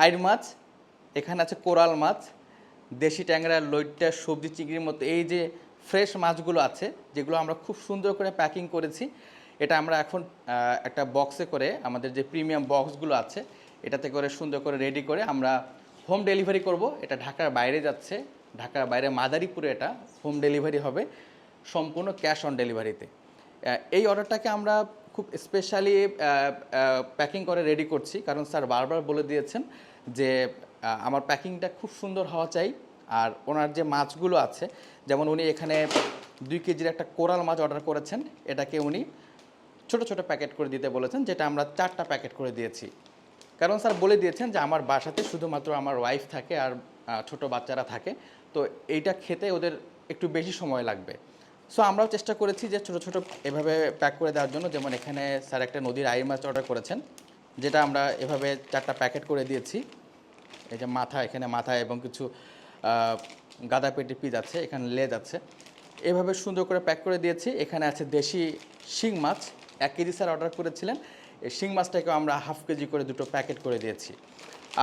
আইড় মাছ, এখানে আছে কোরাল মাছ, দেশি ট্যাংরা, লইট্টা, সবজি চিংড়ির মতো এই যে ফ্রেশ মাছগুলো আছে, যেগুলো আমরা খুব সুন্দর করে প্যাকিং করেছি। এটা আমরা এখন একটা বক্সে করে, আমাদের যে প্রিমিয়াম বক্সগুলো আছে এটাতে করে সুন্দর করে রেডি করে আমরা হোম ডেলিভারি করব। এটা ঢাকার বাইরে যাচ্ছে, ঢাকার বাইরে মাদারীপুরে এটা হোম ডেলিভারি হবে, সম্পূর্ণ ক্যাশ অন ডেলিভারিতে। এই অর্ডারটাকে আমরা খুব স্পেশালি প্যাকিং করে রেডি করছি, কারণ স্যার বারবার বলে দিয়েছেন যে আমার প্যাকিংটা খুব সুন্দর হওয়া চাই। আর ওনার যে মাছগুলো আছে, যেমন উনি এখানে 2 কেজির একটা কোরাল মাছ অর্ডার করেছেন, এটাকে উনি ছোট ছোট প্যাকেট করে দিতে বলেছেন, যেটা আমরা 4টা প্যাকেট করে দিয়েছি। কারণ স্যার বলে দিয়েছেন যে আমার বাসাতে শুধুমাত্র আমার ওয়াইফ থাকে আর ছোট বাচ্চারা থাকে, তো এইটা খেতে ওদের একটু বেশি সময় লাগবে। সো আমরাও চেষ্টা করেছি যে ছোটো ছোটো এভাবে প্যাক করে দেওয়ার জন্য। যেমন এখানে স্যার একটা নদীর আইড় মাছ অর্ডার করেছেন, যেটা আমরা এভাবে 4টা প্যাকেট করে দিয়েছি। এই যে মাথা, এখানে মাথা এবং কিছু গাদা পেটি পিস আছে, এখানে লেজ আছে, এভাবে সুন্দর করে প্যাক করে দিয়েছি। এখানে আছে দেশি শিং মাছ, 1 কেজি স্যার অর্ডার করেছিলেন, এই শিং মাছটাকেও আমরা হাফ কেজি করে 2টো প্যাকেট করে দিয়েছি।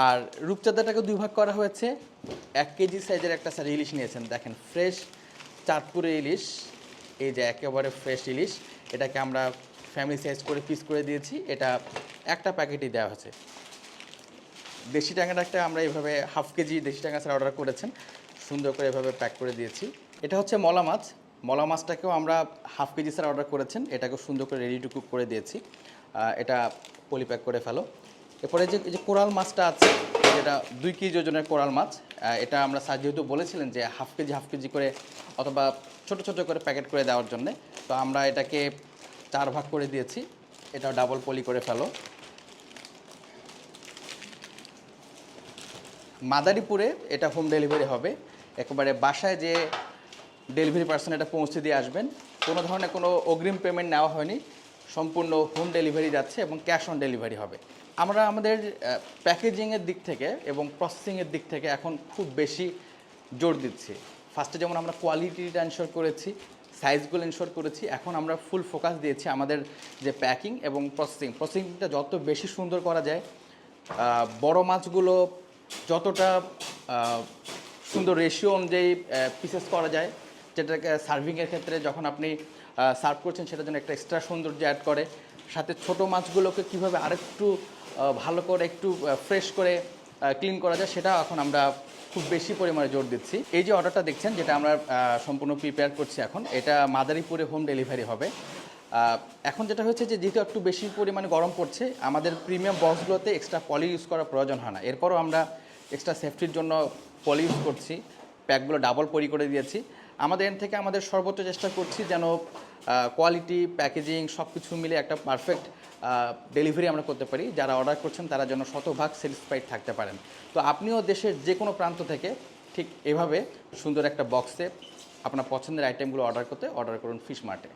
আর রূপচাঁদাটাকে 2 ভাগ করা হয়েছে। 1 কেজি সাইজের একটা স্যার ইলিশ নিয়েছেন, দেখেন ফ্রেশ চাঁদপুরের ইলিশ, এই যে একেবারে ফ্রেশ ইলিশ, এটাকে আমরা ফ্যামিলি সাইজ করে পিস করে দিয়েছি, এটা একটা প্যাকেটই দেওয়া হয়েছে। দেশি ট্যাংরাটা আমরা এইভাবে হাফ কেজি দেশি ট্যাংরা স্যার অর্ডার করেছেন, সুন্দর করে এভাবে প্যাক করে দিয়েছি। এটা হচ্ছে মলা মাছ, মলা মাছটাকেও আমরা হাফ কেজি স্যার অর্ডার করেছেন, এটাকেও সুন্দর করে রেডি টু কুক করে দিয়েছি। এটা পলি প্যাক করে ফেলো। এরপরে যে কোরাল মাছটা আছে, যেটা 2 কেজি ওজনের কোরাল মাছ, এটা আমরা স্যার যেহেতু বলেছিলেন যে হাফ কেজি করে অথবা ছোট ছোট করে প্যাকেট করে দেওয়ার জন্যে, তো আমরা এটাকে 4 ভাগ করে দিয়েছি, এটাও ডাবল পলি করে ফেলো। মাদারীপুরে এটা হোম ডেলিভারি হবে, একেবারে বাসায় যে ডেলিভারি পার্সন এটা পৌঁছে দিয়ে আসবেন, কোনো ধরনের কোনো অগ্রিম পেমেন্ট নেওয়া হয়নি, সম্পূর্ণ হোম ডেলিভারি যাচ্ছে এবং ক্যাশ অন ডেলিভারি হবে। আমরা আমাদের প্যাকেজিংয়ের দিক থেকে এবং প্রসেসিংয়ের দিক থেকে এখন খুব বেশি জোর দিচ্ছি। ফার্স্টে যেমন আমরা কোয়ালিটিটা এনশোর করেছি, সাইজগুলো এনশোর করেছি, এখন আমরা ফুল ফোকাস দিয়েছি আমাদের যে প্যাকিং এবং প্রসেসিংটা যত বেশি সুন্দর করা যায়, বড় মাছগুলো যতটা সুন্দর রেশিও অনুযায়ী পিসেস করা যায়, যেটাকে সার্ভিংয়ের ক্ষেত্রে যখন আপনি সার্ভ করছেন সেটার জন্য একটা এক্সট্রা সৌন্দর্য অ্যাড করে। সাথে ছোট মাছগুলোকে কীভাবে আরেকটু ভালো করে একটু ফ্রেশ করে ক্লিন করা যায়, সেটা এখন আমরা খুব বেশি পরিমাণে জোর দিচ্ছি। এই যে অর্ডারটা দেখছেন, যেটা আমরা সম্পূর্ণ প্রিপেয়ার করছি এখন, এটা মাদারীপুরে হোম ডেলিভারি হবে। এখন যেটা হচ্ছে যে যেহেতু একটু বেশি পরিমাণে গরম পড়ছে, আমাদের প্রিমিয়াম বক্সগুলোতে এক্সট্রা পলি ইউজ করার প্রয়োজন হয় না। এরপরও আমরা এক্সট্রা সেফটির জন্য পলি ইউজ করছি, প্যাকগুলো ডাবল পলি করে দিয়েছি। আমাদের এন থেকে আমাদের সর্বোচ্চ চেষ্টা করছি যেন কোয়ালিটি, প্যাকেজিং সব কিছু মিলে একটা পারফেক্ট ডেলিভারি আমরা করতে পারি। যারা অর্ডার করছেন তারা যেন শতভাগ স্যাটিসফাইড থাকতে পারেন। তো আপনিও দেশের যে কোনো প্রান্ত থেকে ঠিক এভাবে সুন্দর একটা বক্সে আপনার পছন্দের আইটেমগুলো অর্ডার করুন ফিশ মার্টে।